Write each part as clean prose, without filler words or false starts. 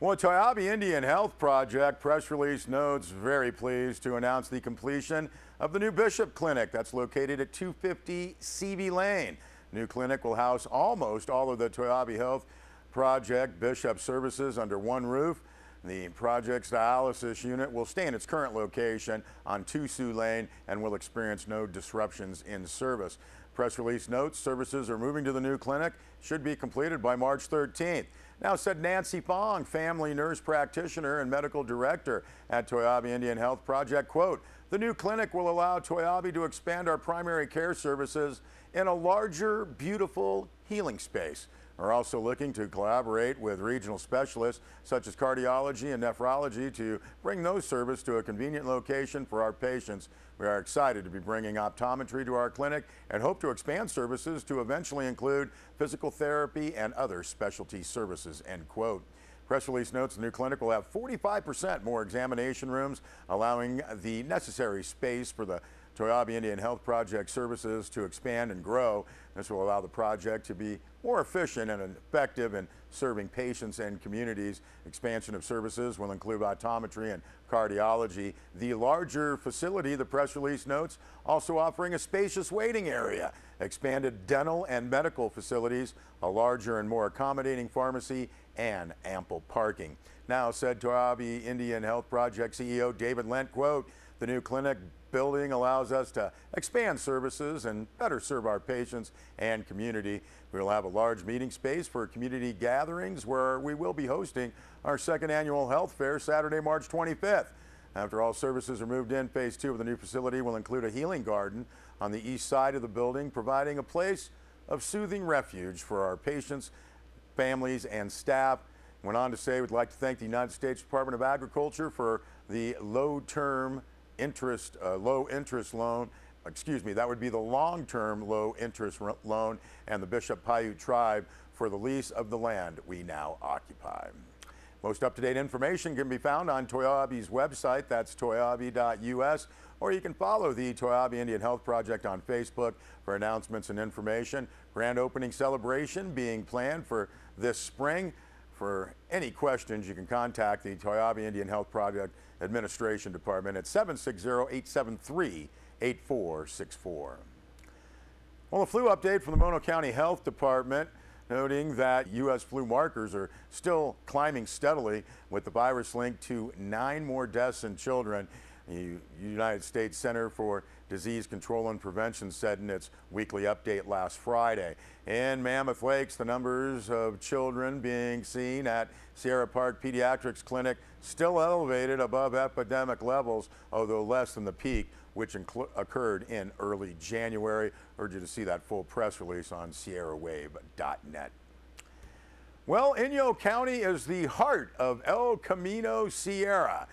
Well, Toyabe Indian Health Project press release notes very pleased to announce the completion of the new Bishop Clinic that's located at 250 CV Lane. New clinic will house almost all of the Toyabe Health Project Bishop services under one roof. The project's dialysis unit will stay in its current location on 2 Sioux Lane and will experience no disruptions in service. Press release notes services are moving to the new clinic, should be completed by March 13th. Now, said Nancy Fong, family nurse practitioner and medical director at Toyabe Indian Health Project, quote, "The new clinic will allow Toyabe to expand our primary care services in a larger, beautiful healing space. We're also looking to collaborate with regional specialists such as cardiology and nephrology to bring those services to a convenient location for our patients. We are excited to be bringing optometry to our clinic and hope to expand services to eventually include physical therapy and other specialty services," end quote. Press release notes the new clinic will have 45% more examination rooms, allowing the necessary space for the Toyabe Indian Health Project services to expand and grow. This will allow the project to be more efficient and effective in serving patients and communities. Expansion of services will include optometry and cardiology. The larger facility, the press release notes, also offering a spacious waiting area, expanded dental and medical facilities, a larger and more accommodating pharmacy, and ample parking. Now, said Toyabe Indian Health Project CEO David Lent, quote, "The new clinic building allows us to expand services and better serve our patients and community. We will have a large meeting space for community gatherings where we will be hosting our second annual health fair Saturday, March 25th. After all services are moved in, phase 2 of the new facility will include a healing garden on the east side of the building, providing a place of soothing refuge for our patients, families, and staff." Went on to say, "We'd like to thank the United States Department of Agriculture for the low interest loan, that would be the long-term low interest loan, and the Bishop Paiute tribe for the lease of the land we now occupy." Most up-to-date information can be found on Toyabe's website, that's toyabe.us, or you can follow the Toyabe Indian Health Project on Facebook for announcements and information. Grand opening celebration being planned for this spring. For any questions, you can contact the Toyabe Indian Health Project Administration Department at 760-873-8464. Well, a flu update from the Mono County Health Department, noting that U.S. flu markers are still climbing steadily, with the virus linked to 9 more deaths in children. The United States Center for Disease Control and Prevention said in its weekly update last Friday. In Mammoth Lakes, the numbers of children being seen at Sierra Park Pediatrics Clinic still elevated above epidemic levels, although less than the peak, which occurred in early January. Urge you to see that full press release on sierrawave.net. Well, Inyo County is the heart of El Camino Sierra.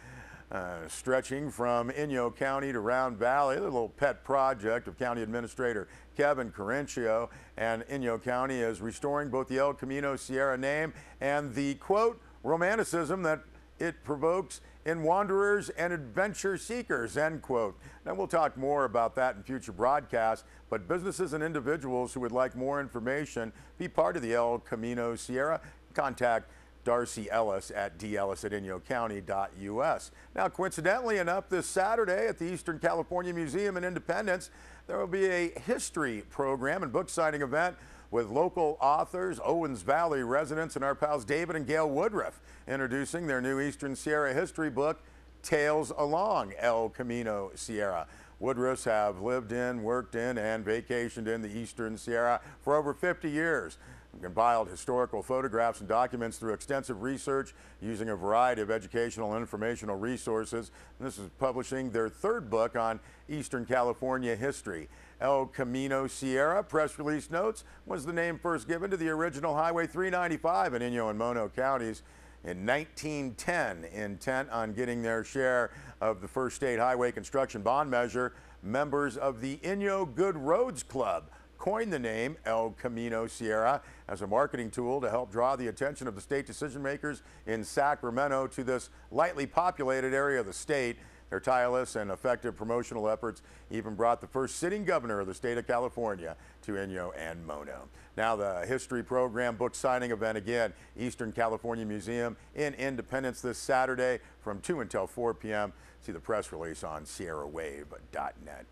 Stretching from Inyo County to Round Valley, the little pet project of County Administrator Kevin Corincio, and Inyo County is restoring both the El Camino Sierra name and the, quote, "romanticism that it provokes in wanderers and adventure seekers," end quote. Now, we'll talk more about that in future broadcasts, but businesses and individuals who would like more information, be part of the El Camino Sierra, contact Darcy Ellis at dellis@inyocounty.us. Now, coincidentally enough, this Saturday at the Eastern California Museum in Independence, there will be a history program and book signing event with local authors, Owens Valley residents, and our pals David and Gail Woodruff, introducing their new Eastern Sierra history book, Tales Along El Camino Sierra. Woodruffs have lived in, worked in, and vacationed in the Eastern Sierra for over 50 years. Compiled historical photographs and documents through extensive research using a variety of educational and informational resources. And this is publishing their 3rd book on Eastern California history. El Camino Sierra, press release notes, was the name first given to the original Highway 395 in Inyo and Mono counties in 1910, intent on getting their share of the first state highway construction bond measure. Members of the Inyo Good Roads Club coined the name El Camino Sierra as a marketing tool to help draw the attention of the state decision makers in Sacramento to this lightly populated area of the state. Their tireless and effective promotional efforts even brought the first sitting governor of the state of California to Inyo and Mono. Now the history program book signing event again, Eastern California Museum in Independence this Saturday from 2 until 4 p.m. See the press release on sierrawave.net.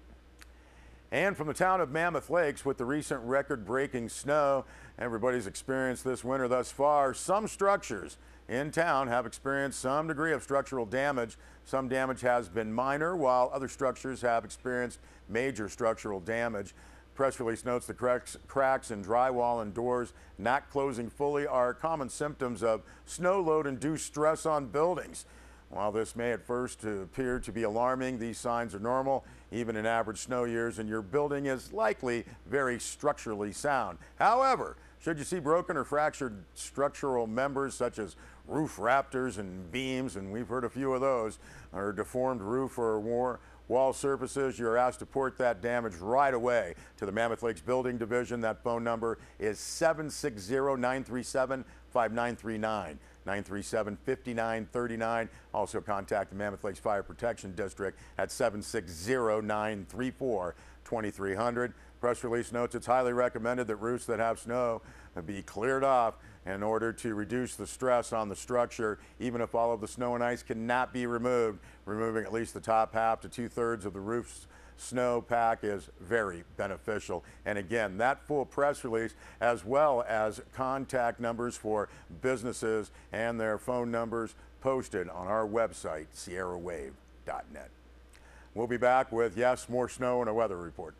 And from the town of Mammoth Lakes, with the recent record-breaking snow everybody's experienced this winter thus far, some structures in town have experienced some degree of structural damage. Some damage has been minor, while other structures have experienced major structural damage. Press release notes the cracks in drywall and doors not closing fully are common symptoms of snow load-induced stress on buildings. While this may at first appear to be alarming, these signs are normal even in average snow years, and your building is likely very structurally sound. However, should you see broken or fractured structural members such as roof rafters and beams, and we've heard a few of those, or deformed roof or wall surfaces, you're asked to report that damage right away to the Mammoth Lakes Building Division. That phone number is 760-937-5939. 937-5939. Also contact the Mammoth Lakes Fire Protection District at 760-934-2300. Press release notes it's highly recommended that roofs that have snow be cleared off in order to reduce the stress on the structure, even if all of the snow and ice cannot be removed. Removing at least the top half to 2/3 of the roof's snow pack is very beneficial. And again, that full press release, as well as contact numbers for businesses and their phone numbers, posted on our website, sierrawave.net. We'll be back with, yes, more snow and a weather report.